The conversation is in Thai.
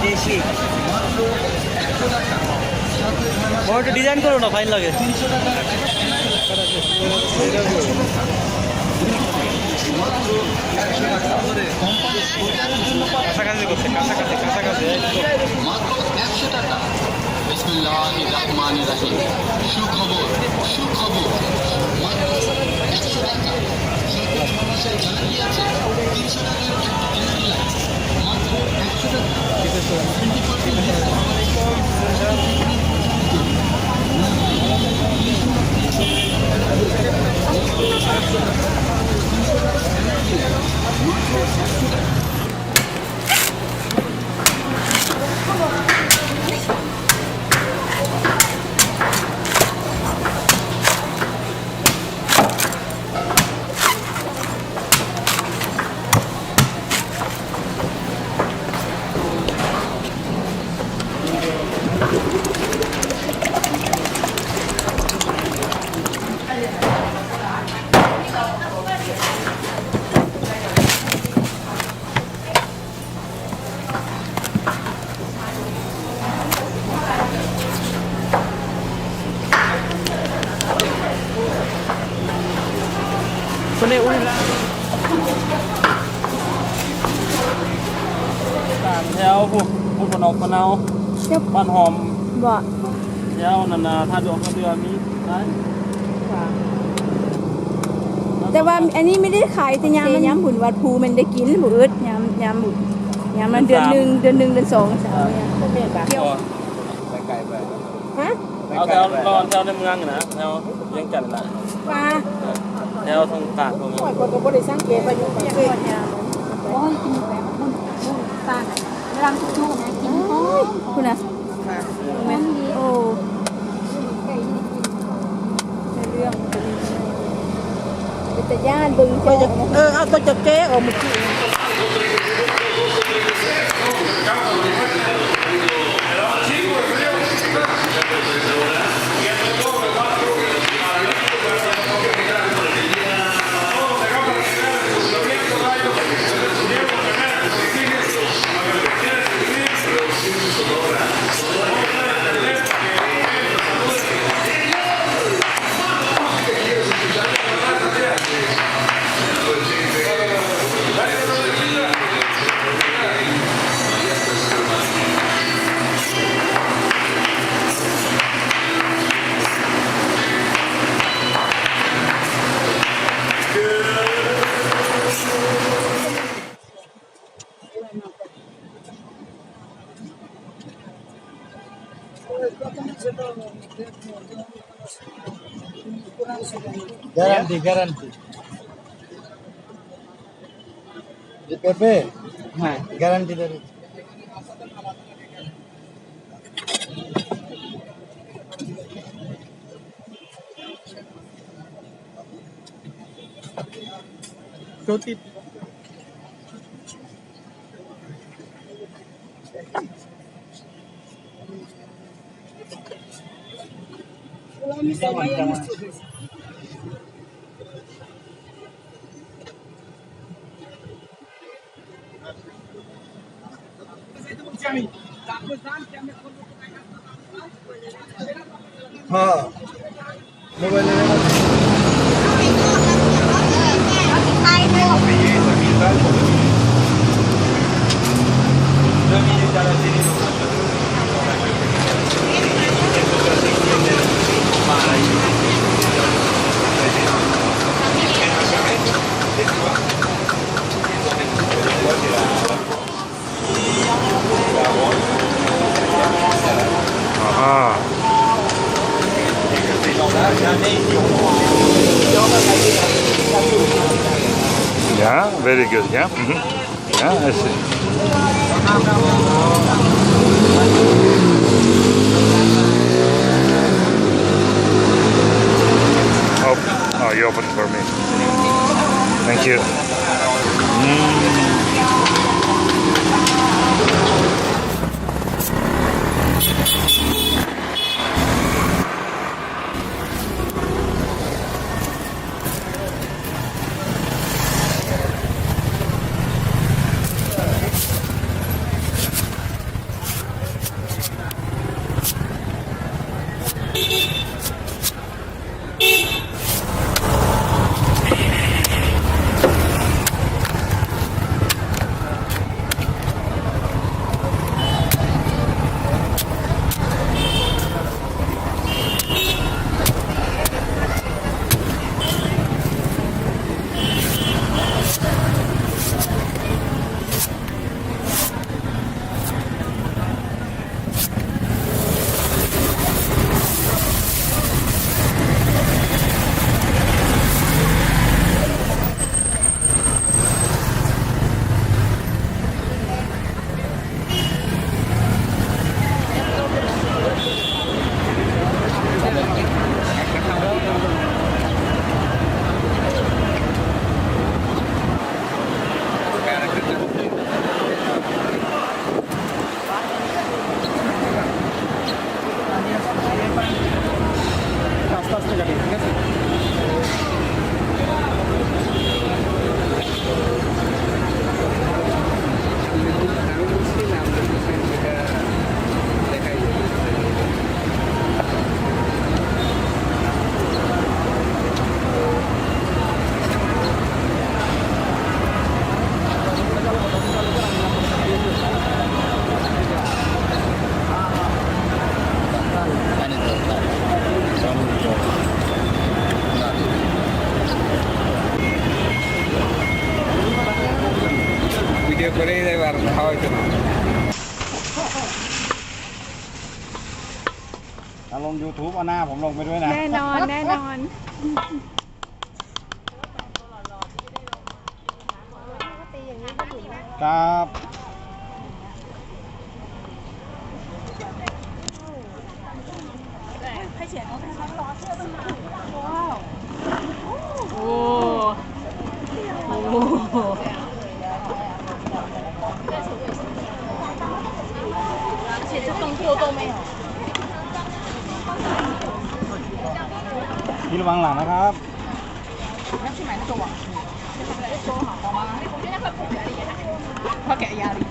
দেশি বড় ডিজাইন করো না ফাইন লাগে কাছাকাছি করছে কাছাকাছি মাত্র 100 টাকা। বিসমিল্লাহির রহমানির রহিম। সুখবর মাত্র 100 টাকা। সাথে 6 মাসের গ্যারান্টি আছে। 300 টাকার মাত্র 100 টাকা। 20%คนนี้อุ้ยละตามแถวพูดนอกมะนาวบ้านหอมบ่แถวนานาถ้าดวงเขาเดือนนี้นะแต่ว่าอันนี้ไม่ได้ขายแต่ยามมันยามบุญวัดภูมันได้กินบุญยามบุญยามมันเดือน1เดือน2เดือน3เนี่ยเกี่ยวไปไกลไปฮะเอาแถวรอนแถวในเมืองนะแถวเลี้ยงจันทร์นะว่าแถวทงตากตรงนี้ก็บ่ได้สังเกตว่าอยู่ที่ยามโอ้ยกินแบบบุญตากรังทุกๆนะกินโอ้ยคุณน่ะแม่โอ้เรื่องเป็นตะย่านบึงเอาตัวจะแก้ออกมากินGaranti. DPP? হ্যাঁ Garanti dari. প্রতি हाँ mobile Yeah, very good. Yeah, yeah, I see. Oh, you opened for me. Thank you. ถ้าลง YouTube เอาหน้าผมลงไปด้วยนะ แน่นอนแน่นอน ครับโอ้โห写这动作都没有。 พี่ระวังหลังนะครับ 他给压力。